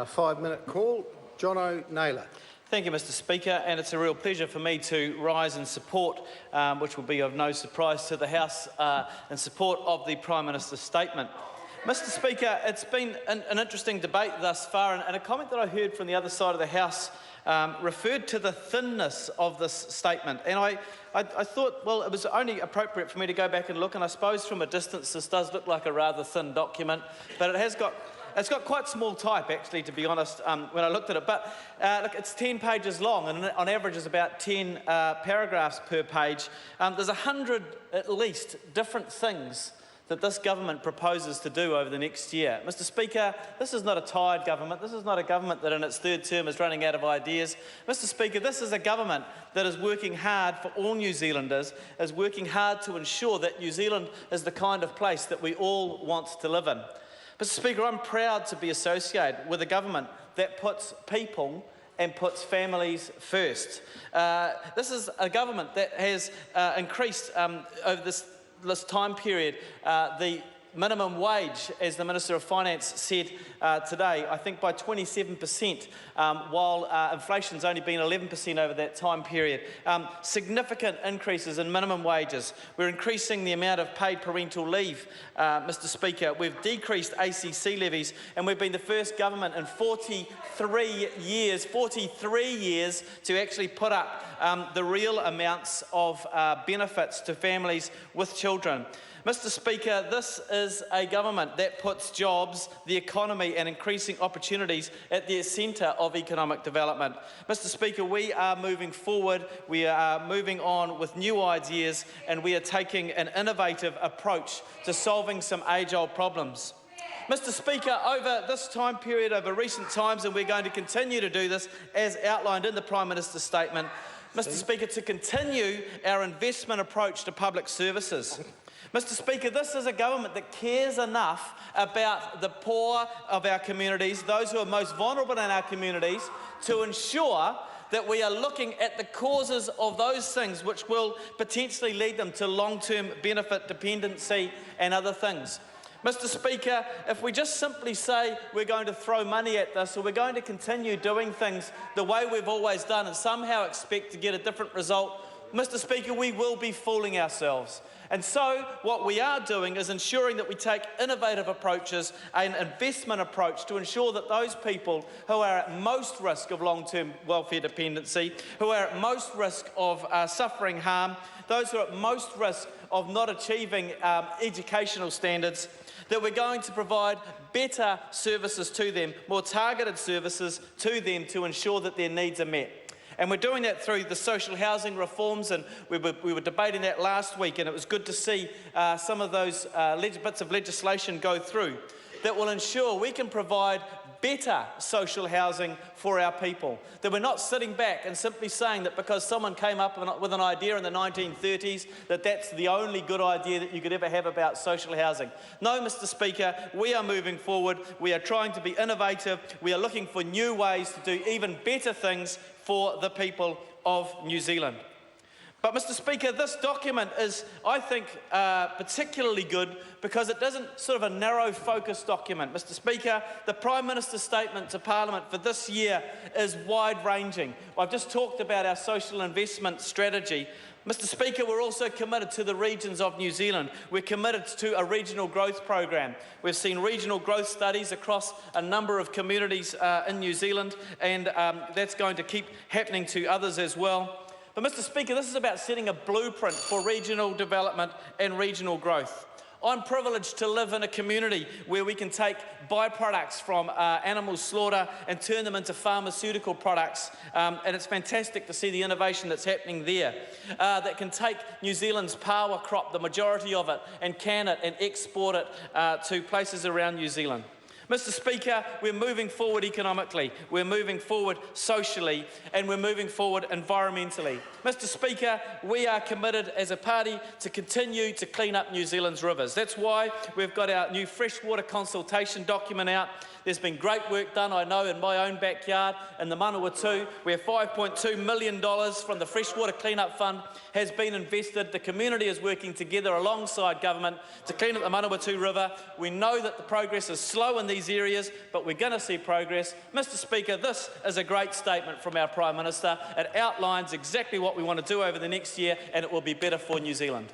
5-minute call. Jono Naylor. Thank you, Mr Speaker, and it's a real pleasure for me to rise in support, which will be of no surprise to the House, in support of the Prime Minister's statement. Mr Speaker, it's been an interesting debate thus far, and a comment that I heard from the other side of the House referred to the thinness of this statement. And I thought, well, it was only appropriate for me to go back and look, and I suppose from a distance this does look like a rather thin document, but it's got quite small type, actually, to be honest, when I looked at it. But look, it's 10 pages long, and on average is about 10 paragraphs per page. There's 100, at least, different things that this government proposes to do over the next year. Mr Speaker, this is not a tired government. This is not a government that in its third term is running out of ideas. Mr Speaker, this is a government that is working hard for all New Zealanders, is working hard to ensure that New Zealand is the kind of place that we all want to live in. Mr Speaker, I'm proud to be associated with a government that puts people and puts families first. This is a government that has increased over this time period the minimum wage, as the Minister of Finance said today, I think by 27%, while inflation's only been 11% over that time period. Significant increases in minimum wages. We're increasing the amount of paid parental leave, Mr Speaker. We've decreased ACC levies, and we've been the first government in 43 years to actually put up the real amounts of benefits to families with children. Mr Speaker, this is a government that puts jobs, the economy and increasing opportunities at the centre of economic development. Mr Speaker, we are moving forward, we are moving on with new ideas, and we are taking an innovative approach to solving some age-old problems. Mr Speaker, over this time period, over recent times, and we're going to continue to do this as outlined in the Prime Minister's statement, Mr Speaker, to continue our investment approach to public services. Mr Speaker, this is a government that cares enough about the poor of our communities, those who are most vulnerable in our communities, to ensure that we are looking at the causes of those things which will potentially lead them to long-term benefit, dependency and other things. Mr Speaker, if we just simply say we're going to throw money at this, or we're going to continue doing things the way we've always done and somehow expect to get a different result, Mr Speaker, we will be fooling ourselves. And so what we are doing is ensuring that we take innovative approaches, an investment approach, to ensure that those people who are at most risk of long-term welfare dependency, who are at most risk of suffering harm, those who are at most risk of not achieving educational standards, that we're going to provide better services to them, more targeted services to them to ensure that their needs are met. And we're doing that through the social housing reforms, and we were debating that last week, and it was good to see some of those bits of legislation go through that will ensure we can provide better social housing for our people. That we're not sitting back and simply saying that because someone came up with an idea in the 1930s that that's the only good idea that you could ever have about social housing. No, Mr Speaker, we are moving forward. We are trying to be innovative. We are looking for new ways to do even better things for the people of New Zealand. But, Mr Speaker, this document is, I think, particularly good because it isn't sort of a narrow focus document. Mr Speaker, the Prime Minister's statement to Parliament for this year is wide-ranging. I've just talked about our social investment strategy. Mr Speaker, we're also committed to the regions of New Zealand. We're committed to a regional growth program. We've seen regional growth studies across a number of communities in New Zealand, and that's going to keep happening to others as well. But, Mr Speaker, this is about setting a blueprint for regional development and regional growth. I'm privileged to live in a community where we can take byproducts from animal slaughter and turn them into pharmaceutical products, and it's fantastic to see the innovation that's happening there. That can take New Zealand's power crop, the majority of it, and can it and export it to places around New Zealand. Mr Speaker, we're moving forward economically, we're moving forward socially, and we're moving forward environmentally. Mr Speaker, we are committed as a party to continue to clean up New Zealand's rivers. That's why we've got our new freshwater consultation document out There's been great work done, I know, in my own backyard, in the Manawatu, where $5.2 million from the Freshwater Clean-up Fund has been invested. The community is working together alongside government to clean up the Manawatu River. We know that the progress is slow in these areas, but we're going to see progress. Mr Speaker, this is a great statement from our Prime Minister. It outlines exactly what we want to do over the next year, and it will be better for New Zealand.